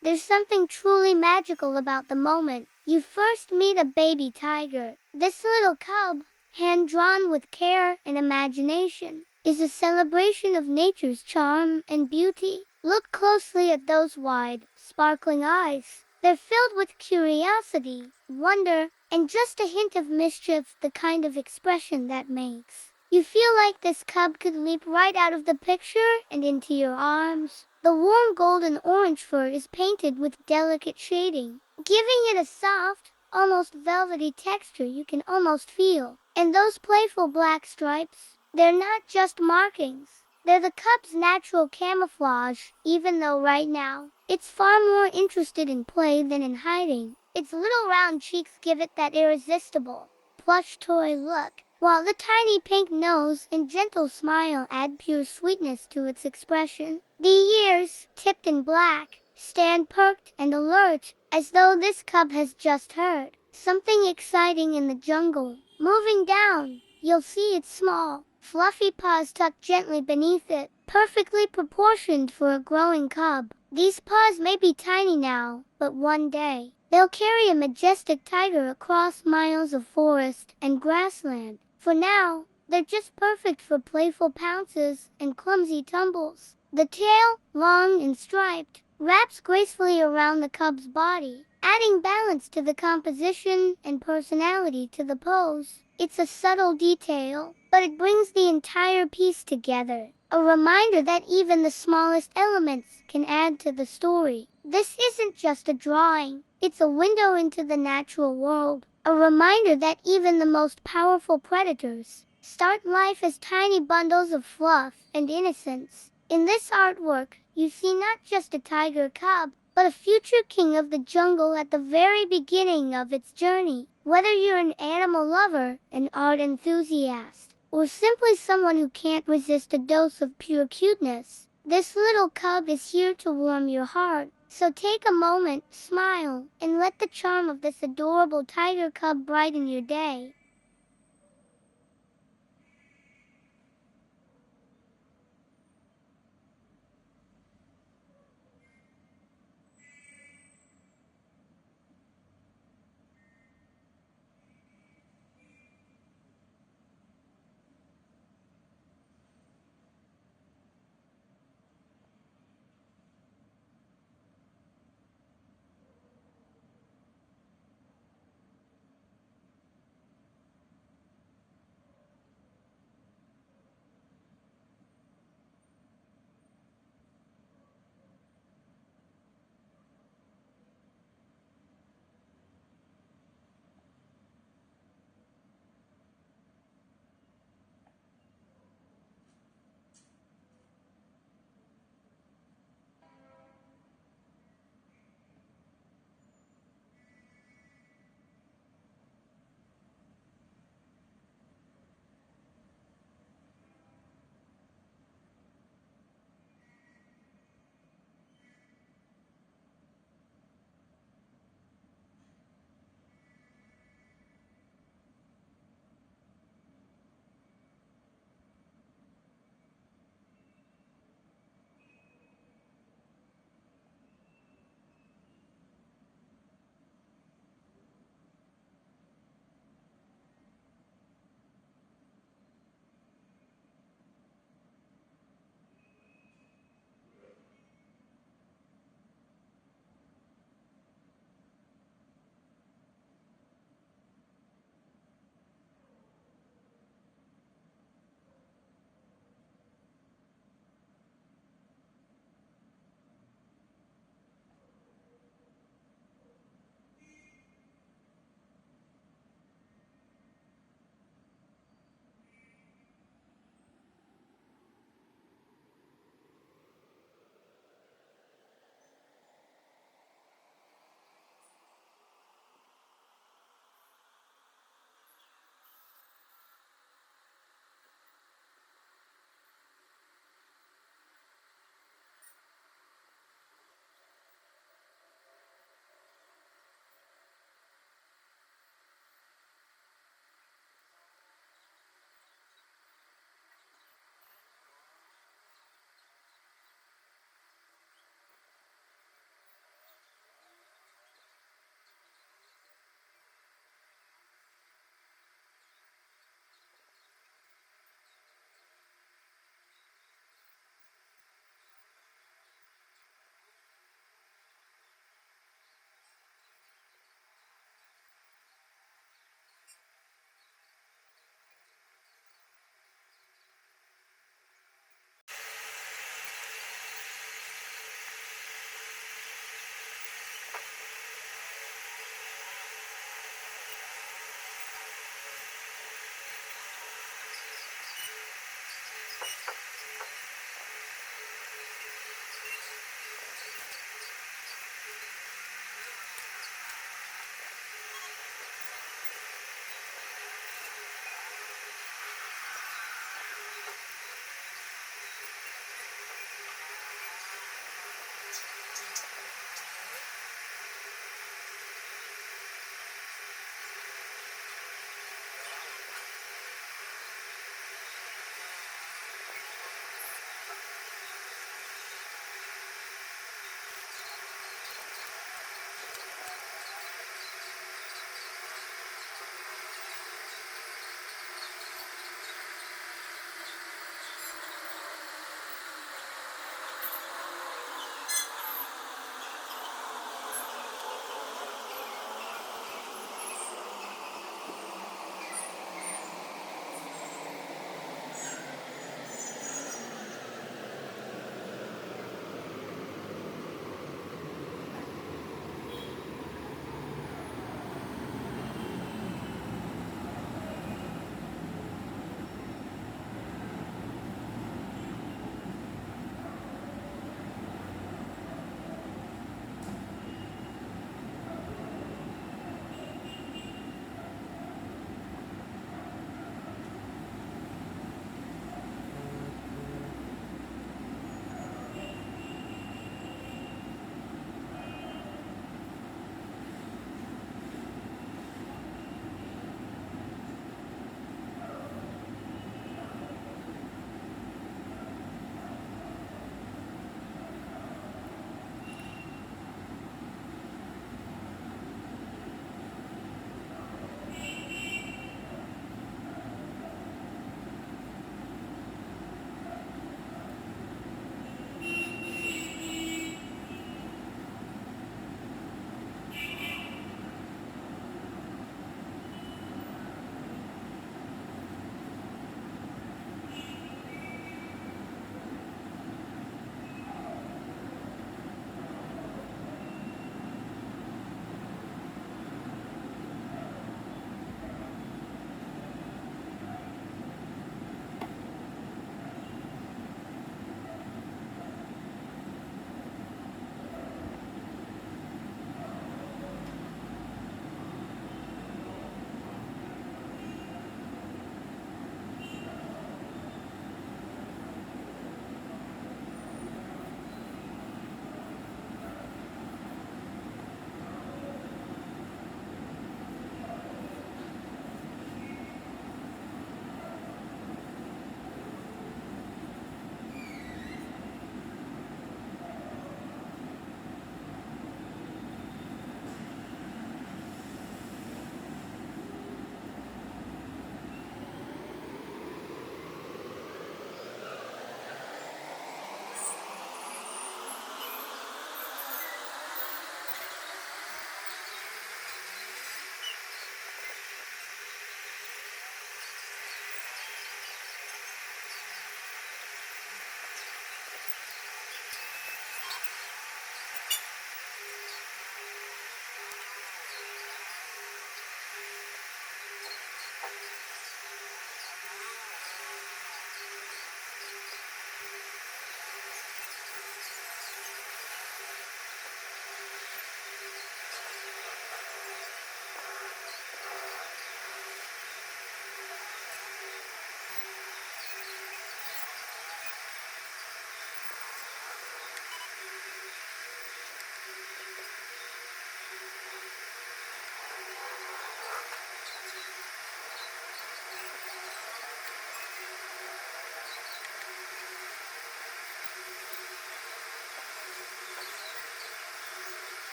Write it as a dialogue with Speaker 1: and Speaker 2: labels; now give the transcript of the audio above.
Speaker 1: There's something truly magical about the moment you first meet a baby tiger. This little cub, hand-drawn with care and imagination, is a celebration of nature's charm and beauty. Look closely at those wide, sparkling eyes. They're filled with curiosity, wonder, and just a hint of mischief, the kind of expression that makes you feel like this cub could leap right out of the picture and into your arms. The warm golden orange fur is painted with delicate shading, giving it a soft, almost velvety texture you can almost feel. And those playful black stripes, they're not just markings. They're the cub's natural camouflage, even though right now, it's far more interested in play than in hiding. Its little round cheeks give it that irresistible, plush toy look, while the tiny pink nose and gentle smile add pure sweetness to its expression. The ears, tipped in black, stand perked and alert, as though this cub has just heard something exciting in the jungle. Moving down, you'll see its small, fluffy paws tucked gently beneath it, perfectly proportioned for a growing cub. These paws may be tiny now, but one day, they'll carry a majestic tiger across miles of forest and grassland. For now, they're just perfect for playful pounces and clumsy tumbles. The tail, long and striped, wraps gracefully around the cub's body, adding balance to the composition and personality to the pose. It's a subtle detail, but it brings the entire piece together. A reminder that even the smallest elements can add to the story. This isn't just a drawing, it's a window into the natural world. A reminder that even the most powerful predators start life as tiny bundles of fluff and innocence. In this artwork, you see not just a tiger cub, but a future king of the jungle at the very beginning of its journey. Whether you're an animal lover, an art enthusiast, or simply someone who can't resist a dose of pure cuteness, this little cub is here to warm your heart. So take a moment, smile, and let the charm of this adorable tiger cub brighten your day.